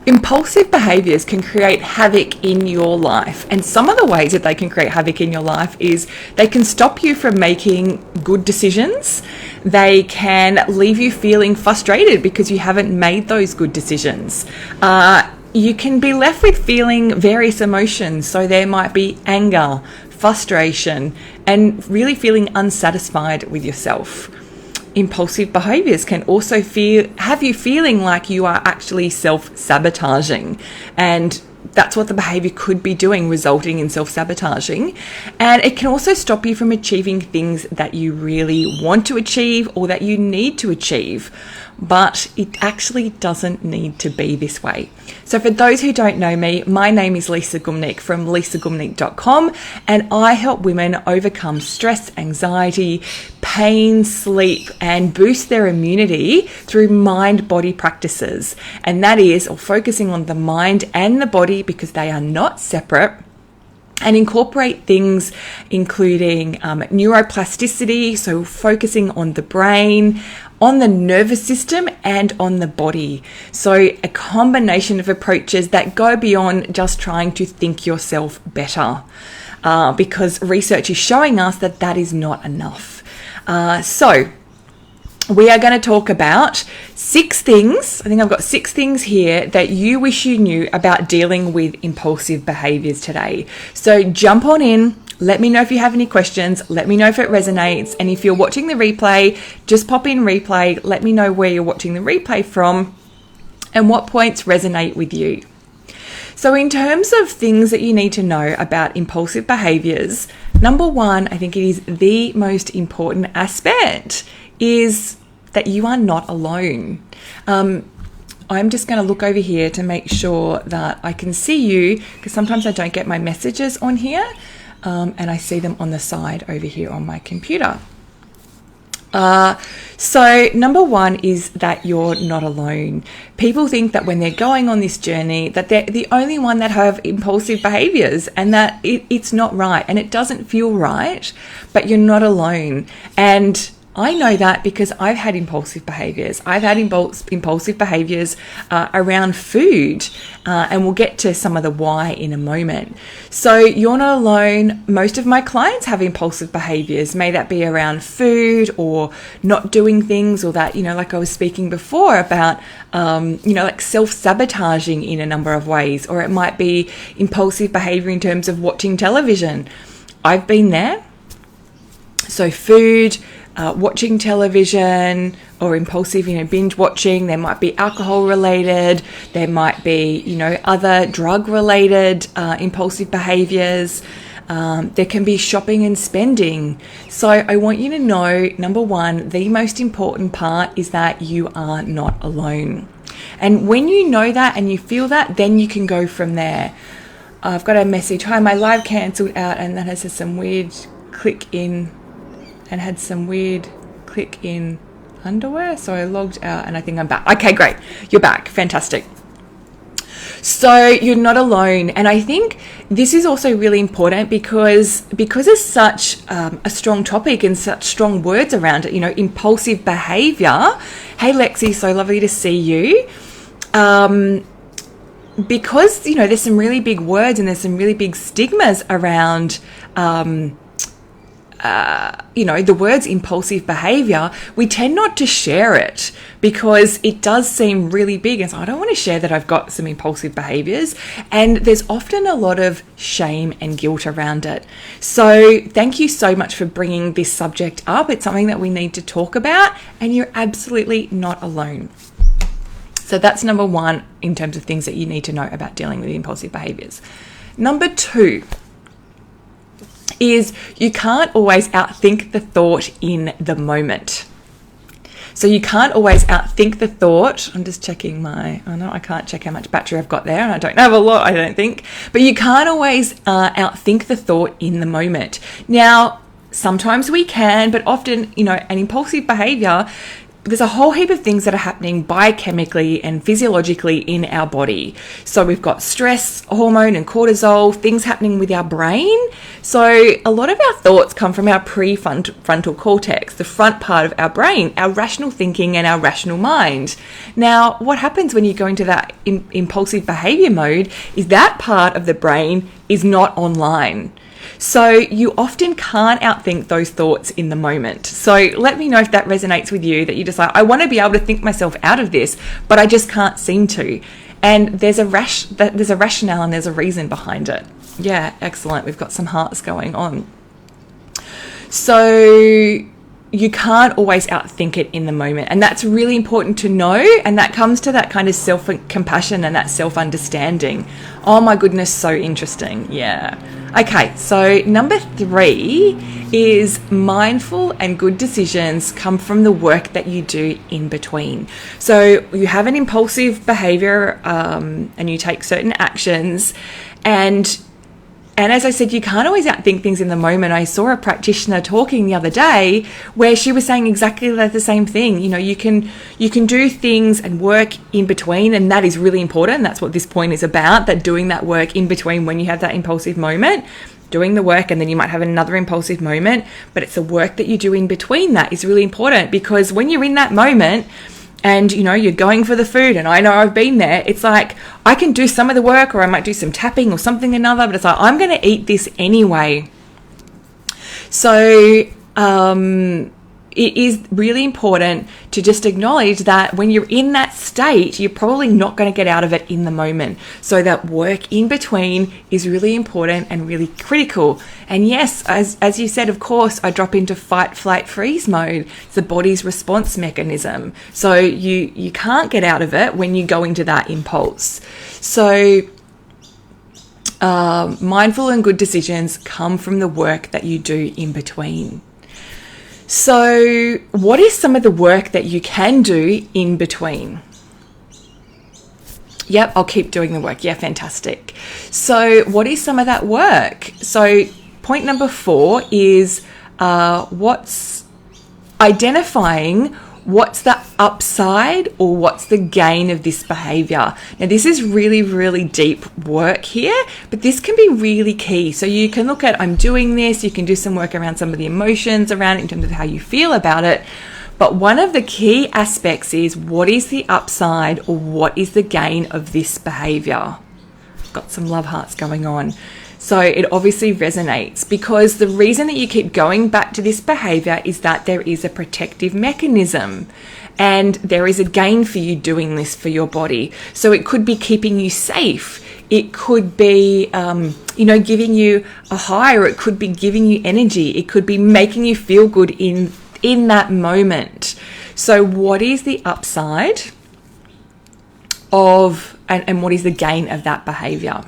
Impulsive behaviors can create havoc in your life. And some of the ways that they can create havoc in your life is they can stop you from making good decisions. They can leave you feeling frustrated because you haven't made those good decisions. You can be left with feeling various emotions. So there might be anger, frustration, and really feeling unsatisfied with yourself. Impulsive behaviors can also have you feeling like you are actually self-sabotaging, and that's what the behavior could be doing, resulting in self-sabotaging. And it can also stop you from achieving things that you really want to achieve or that you need to achieve. But it actually doesn't need to be this way. So for those who don't know me, my name is Lisa Gumieniuk from lisagumieniuk.com, and I help women overcome stress, anxiety, pain, sleep, and boost their immunity through mind-body practices. And that is focusing on the mind and the body because they are not separate, and incorporate things including neuroplasticity, so focusing on the brain, on the nervous system, and on the body. So a combination of approaches that go beyond just trying to think yourself better, because research is showing us that that is not enough. So we are going to talk about 6 things. I think I've got 6 things here that you wish you knew about dealing with impulsive behaviors today. So jump on in. Let me know if you have any questions. Let me know if it resonates. And if you're watching the replay, just pop in replay. Let me know where you're watching the replay from and what points resonate with you. So in terms of things that you need to know about impulsive behaviors, number 1, I think it is the most important aspect, is that you are not alone. I'm just going to look over here to make sure that I can see you, because sometimes I don't get my messages on here, and I see them on the side over here on my computer. So number 1 is that you're not alone. People think that when they're going on this journey that they're the only one that have impulsive behaviors, and that it's not right and it doesn't feel right, but you're not alone. And I know that because I've had impulsive behaviors. I've had impulsive behaviors around food, and we'll get to some of the why in a moment. So you're not alone. Most of my clients have impulsive behaviors. May that be around food or not doing things, or that, like I was speaking before about, like self-sabotaging in a number of ways, or it might be impulsive behavior in terms of watching television. I've been there. So food, watching television, or impulsive, binge watching. There might be alcohol related. There might be, other drug related impulsive behaviors. There can be shopping and spending. So I want you to know, number 1, the most important part is that you are not alone. And when you know that and you feel that, then you can go from there. I've got a message. Hi, my live cancelled out, and that has some weird click in underwear. So I logged out and I think I'm back. Okay, great. You're back. Fantastic. So you're not alone. And I think this is also really important because it's such a strong topic and such strong words around it, impulsive behavior. Hey, Lexi, so lovely to see you. Because, there's some really big words and there's some really big stigmas around the words impulsive behavior, we tend not to share it because it does seem really big. And so I don't want to share that I've got some impulsive behaviors. And there's often a lot of shame and guilt around it. So thank you so much for bringing this subject up. It's something that we need to talk about, and you're absolutely not alone. So that's number 1 in terms of things that you need to know about dealing with impulsive behaviors. Number 2 is you can't always outthink the thought in the moment. So you can't always outthink the thought. I'm just checking I can't check how much battery I've got there, and I don't have a lot, I don't think. But you can't always outthink the thought in the moment. Now, sometimes we can, but often, an impulsive behavior there's a whole heap of things that are happening biochemically and physiologically in our body. So we've got stress hormone and cortisol, things happening with our brain. So a lot of our thoughts come from our prefrontal cortex, the front part of our brain, our rational thinking and our rational mind. Now, what happens when you go into that impulsive behavior mode is that part of the brain is not online. So you often can't outthink those thoughts in the moment. So let me know if that resonates with you, that you just like, I want to be able to think myself out of this, but I just can't seem to. And there's a rationale and there's a reason behind it. Yeah, excellent. We've got some hearts going on. So you can't always outthink it in the moment. And that's really important to know. And that comes to that kind of self-compassion and that self-understanding. Oh my goodness, so interesting. Yeah. Okay, so number 3 is mindful and good decisions come from the work that you do in between. So you have an impulsive behavior and you take certain actions, and as I said, you can't always outthink things in the moment. I saw a practitioner talking the other day where she was saying exactly the same thing. You know, you can do things and work in between, and that is really important. That's what this point is about, that doing that work in between when you have that impulsive moment, doing the work, and then you might have another impulsive moment. But it's the work that you do in between that is really important, because when you're in that moment, and you know, you're going for the food, and I know I've been there, it's like I can do some of the work, or I might do some tapping or something another, but it's like I'm going to eat this anyway. So it is really important to just acknowledge that when you're in that state, you're probably not going to get out of it in the moment. So that work in between is really important and really critical. And yes, as you said, of course, I drop into fight, flight, freeze mode. It's the body's response mechanism. So you can't get out of it when you go into that impulse. So mindful and good decisions come from the work that you do in between. So what is some of the work that you can do in between? Yep, I'll keep doing the work. Yeah, fantastic. So what is some of that work? So point number 4 is what's identifying what's the upside or what's the gain of this behavior. Now, this is really, really deep work here, but this can be really key. So you can look at, I'm doing this, you can do some work around some of the emotions around it in terms of how you feel about it. But one of the key aspects is, what is the upside or what is the gain of this behavior? Got some love hearts going on. So it obviously resonates, because the reason that you keep going back to this behavior is that there is a protective mechanism and there is a gain for you doing this for your body. So it could be keeping you safe. It could be, giving you a high, or it could be giving you energy. It could be making you feel good in that moment. So what is the upside of, and what is the gain of that behavior?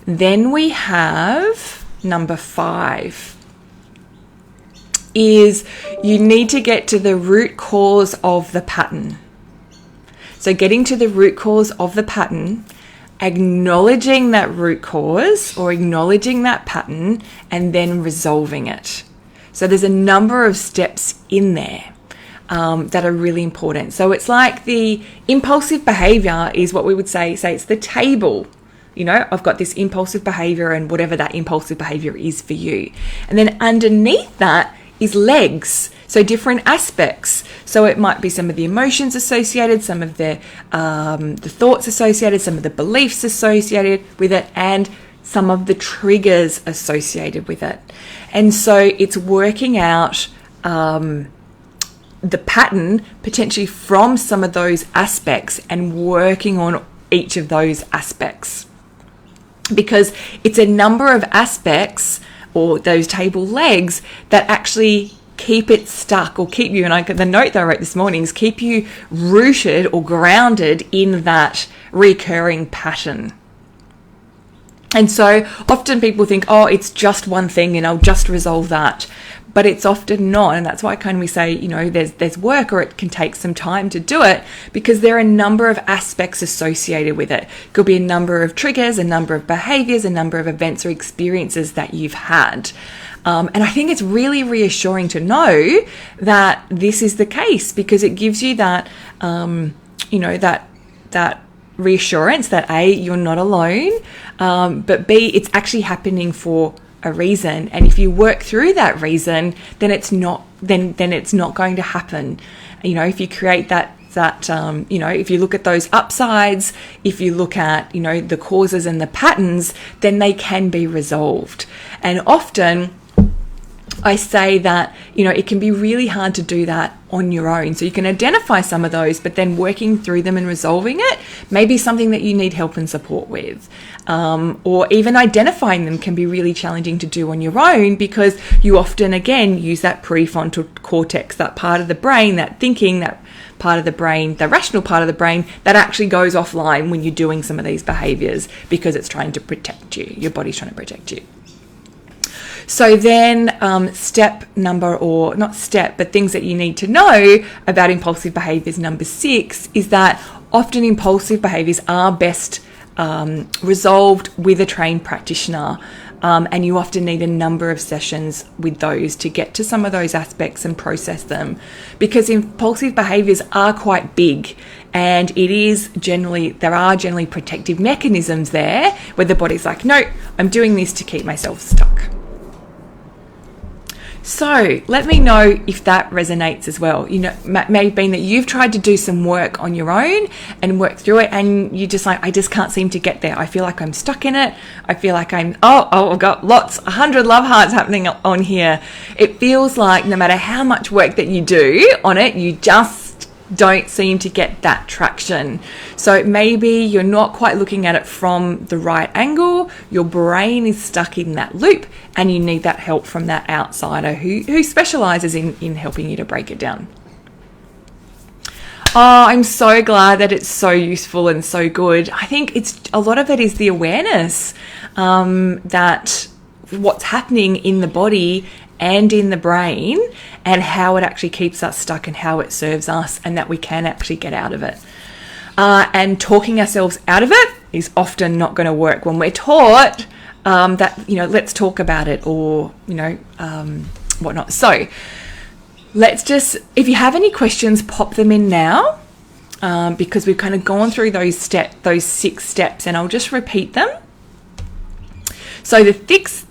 Then we have number 5 is you need to get to the root cause of the pattern. So getting to the root cause of the pattern, acknowledging that root cause or acknowledging that pattern, and then resolving it. So there's a number of steps in there that are really important. So it's like the impulsive behavior is what we would say it's the table. You know, I've got this impulsive behavior and whatever that impulsive behavior is for you. And then underneath that is legs. So different aspects. So it might be some of the emotions associated, some of the thoughts associated, some of the beliefs associated with it, and some of the triggers associated with it. And so it's working out the pattern potentially from some of those aspects and working on each of those aspects. Because it's a number of aspects, or those table legs, that actually keep it stuck or keep you, and the note that I wrote this morning is keep you rooted or grounded in that recurring pattern. And so often people think, oh, it's just one thing and I'll just resolve that. But it's often not. And that's why we say, there's work, or it can take some time to do it, because there are a number of aspects associated with it. It could be a number of triggers, a number of behaviors, a number of events or experiences that you've had. And I think it's really reassuring to know that this is the case, because it gives you that, that reassurance that A, you're not alone, but B, it's actually happening for a reason. And if you work through that reason, then it's not going to happen. If you create that if you look at those upsides, if you look at, the causes and the patterns, then they can be resolved. And often I say that, it can be really hard to do that on your own. So you can identify some of those, but then working through them and resolving it may be something that you need help and support with. Or even identifying them can be really challenging to do on your own, because you often, again, use that prefrontal cortex, that part of the brain, that thinking, that part of the brain, the rational part of the brain, that actually goes offline when you're doing some of these behaviors, because it's trying to protect you. Your body's trying to protect you. So then things that you need to know about impulsive behaviors, number 6, is that often impulsive behaviors are best resolved with a trained practitioner. And you often need a number of sessions with those to get to some of those aspects and process them, because impulsive behaviors are quite big, and there are generally protective mechanisms there where the body's like, no, I'm doing this to keep myself stuck. So let me know if that resonates as well. It may have been that you've tried to do some work on your own and work through it, and you just like, I just can't seem to get there. I feel like I'm stuck in it. I feel like I've got 100 love hearts happening on here. It feels like no matter how much work that you do on it, you just don't seem to get that traction. So maybe you're not quite looking at it from the right angle. Your brain is stuck in that loop, and you need that help from that outsider who specializes in helping you to break it down. Oh, I'm so glad that it's so useful and so good. I think a lot of it is the awareness that what's happening in the body and in the brain, and how it actually keeps us stuck and how it serves us, and that we can actually get out of it. And talking ourselves out of it is often not going to work when we're taught that, let's talk about it, or, whatnot. So if you have any questions, pop them in now, because we've kind of gone through those 6 steps, and I'll just repeat them. So the 6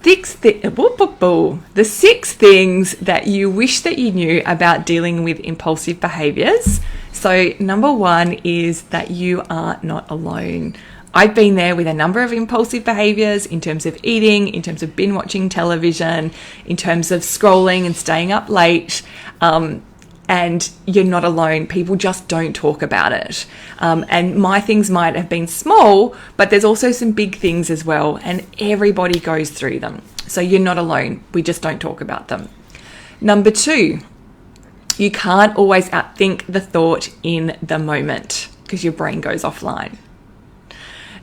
things that you wish that you knew about dealing with impulsive behaviors. So number 1 is that you are not alone. I've been there with a number of impulsive behaviors in terms of eating, in terms of binge watching television, in terms of scrolling and staying up late. And you're not alone. People just don't talk about it. And my things might have been small, but there's also some big things as well, and everybody goes through them. So you're not alone. We just don't talk about them. Number 2, you can't always outthink the thought in the moment, because your brain goes offline.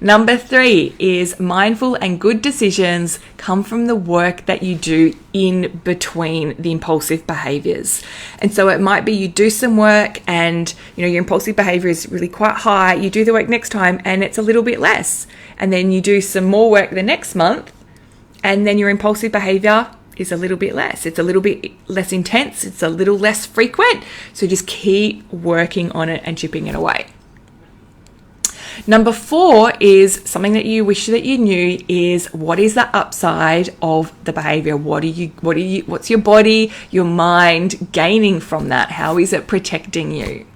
Number 3 is mindful and good decisions come from the work that you do in between the impulsive behaviors. And so it might be you do some work and, your impulsive behavior is really quite high. You do the work next time and it's a little bit less. And then you do some more work the next month, and then your impulsive behavior is a little bit less. It's a little bit less intense. It's a little less frequent. So just keep working on it and chipping it away. Number 4 is something that you wish that you knew is, what is the upside of the behavior? What's your body, your mind gaining from that? How is it protecting you?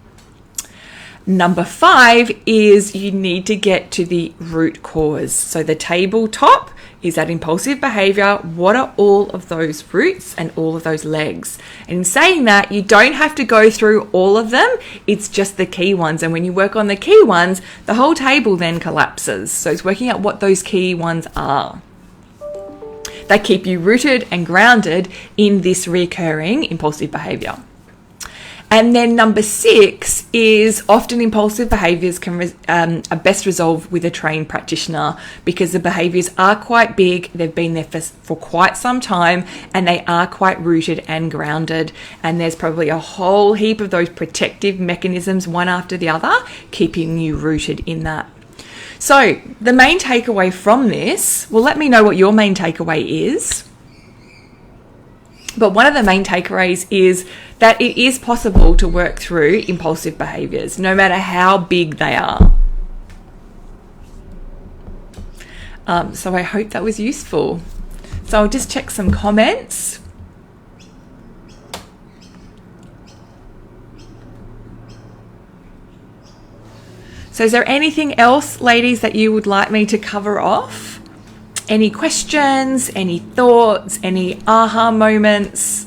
Number 5 is you need to get to the root cause. So the tabletop is that impulsive behavior. What are all of those roots and all of those legs? And in saying that, you don't have to go through all of them. It's just the key ones. And when you work on the key ones, the whole table then collapses. So it's working out what those key ones are that keep you rooted and grounded in this recurring impulsive behavior. And then number 6 is often impulsive behaviors are best resolved with a trained practitioner, because the behaviors are quite big. They've been there for quite some time, and they are quite rooted and grounded. And there's probably a whole heap of those protective mechanisms, one after the other, keeping you rooted in that. So the main takeaway from this, well, let me know what your main takeaway is. But one of the main takeaways is that it is possible to work through impulsive behaviors, no matter how big they are. So I hope that was useful. So I'll just check some comments. So is there anything else, ladies, that you would like me to cover off? Any questions, any thoughts, any aha moments?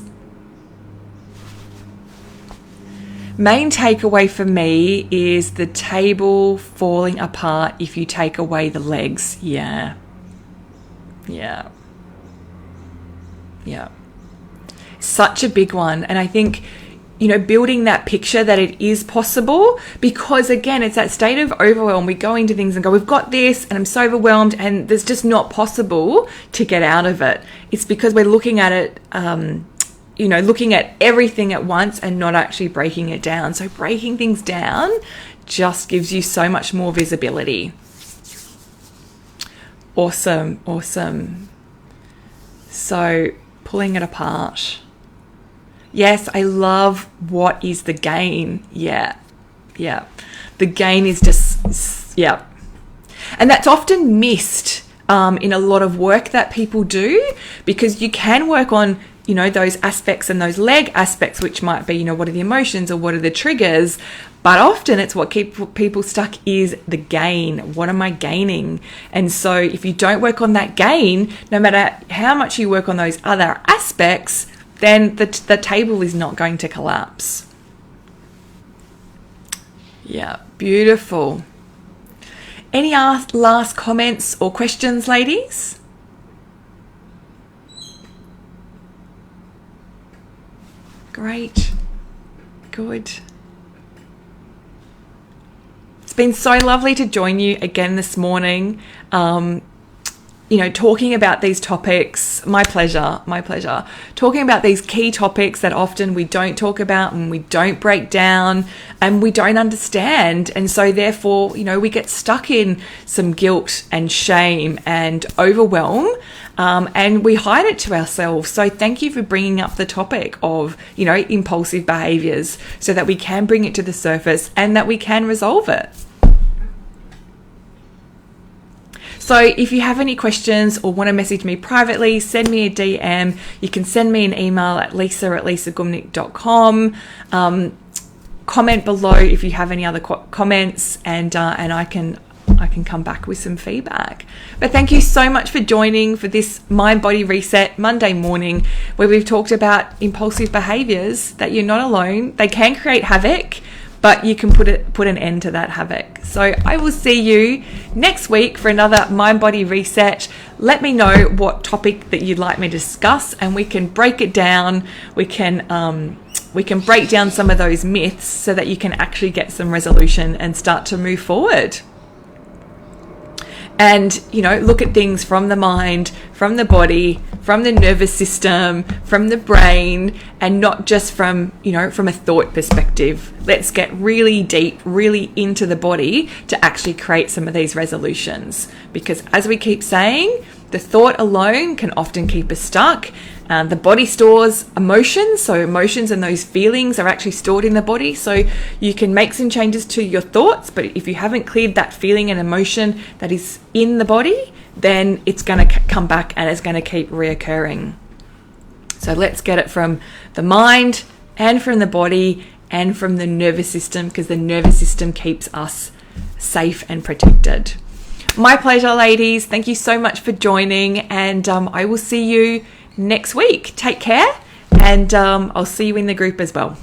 Main takeaway for me is the table falling apart if you take away the legs. Yeah. Such a big one. And I think, building that picture that it is possible, because again, it's that state of overwhelm. We go into things and go, we've got this and I'm so overwhelmed, and it's just not possible to get out of it. It's because we're looking at it, looking at everything at once and not actually breaking it down. So breaking things down just gives you so much more visibility. Awesome. So pulling it apart. Yes, I love what is the gain. Yeah. The gain is just, yeah. And that's often missed in a lot of work that people do, because you can work on, those aspects and those leg aspects, which might be, what are the emotions or what are the triggers? But often it's what keeps people stuck is the gain. What am I gaining? And so if you don't work on that gain, no matter how much you work on those other aspects, then the table is not going to collapse. Yeah, beautiful. Any last comments or questions, ladies? Great. Good. It's been so lovely to join you again this morning. Talking about these topics, my pleasure. Talking about these key topics that often we don't talk about and we don't break down and we don't understand. And so therefore, we get stuck in some guilt and shame and overwhelm, and we hide it to ourselves. So thank you for bringing up the topic of, impulsive behaviors so that we can bring it to the surface and that we can resolve it. So if you have any questions or want to message me privately, send me a DM. You can send me an email at lisa@lisagumieniuk.com. Comment below if you have any other comments, and I can come back with some feedback. But thank you so much for joining for this MindBody Reset Monday morning, where we've talked about impulsive behaviors, that you're not alone. They can create havoc, but you can put an end to that havoc. So I will see you next week for another MindBody Reset. Let me know what topic that you'd like me to discuss, and we can break it down. We can break down some of those myths so that you can actually get some resolution and start to move forward. And, look at things from the mind, from the body, from the nervous system, from the brain, and not just from a thought perspective. Let's get really deep, really into the body to actually create some of these resolutions. Because as we keep saying, the thought alone can often keep us stuck. The body stores emotions, so emotions and those feelings are actually stored in the body. So you can make some changes to your thoughts, but if you haven't cleared that feeling and emotion that is in the body, then it's going to come back and it's going to keep reoccurring. So let's get it from the mind and from the body and from the nervous system, because the nervous system keeps us safe and protected. My pleasure, ladies. Thank you so much for joining, and I will see you next week. Take care, and I'll see you in the group as well.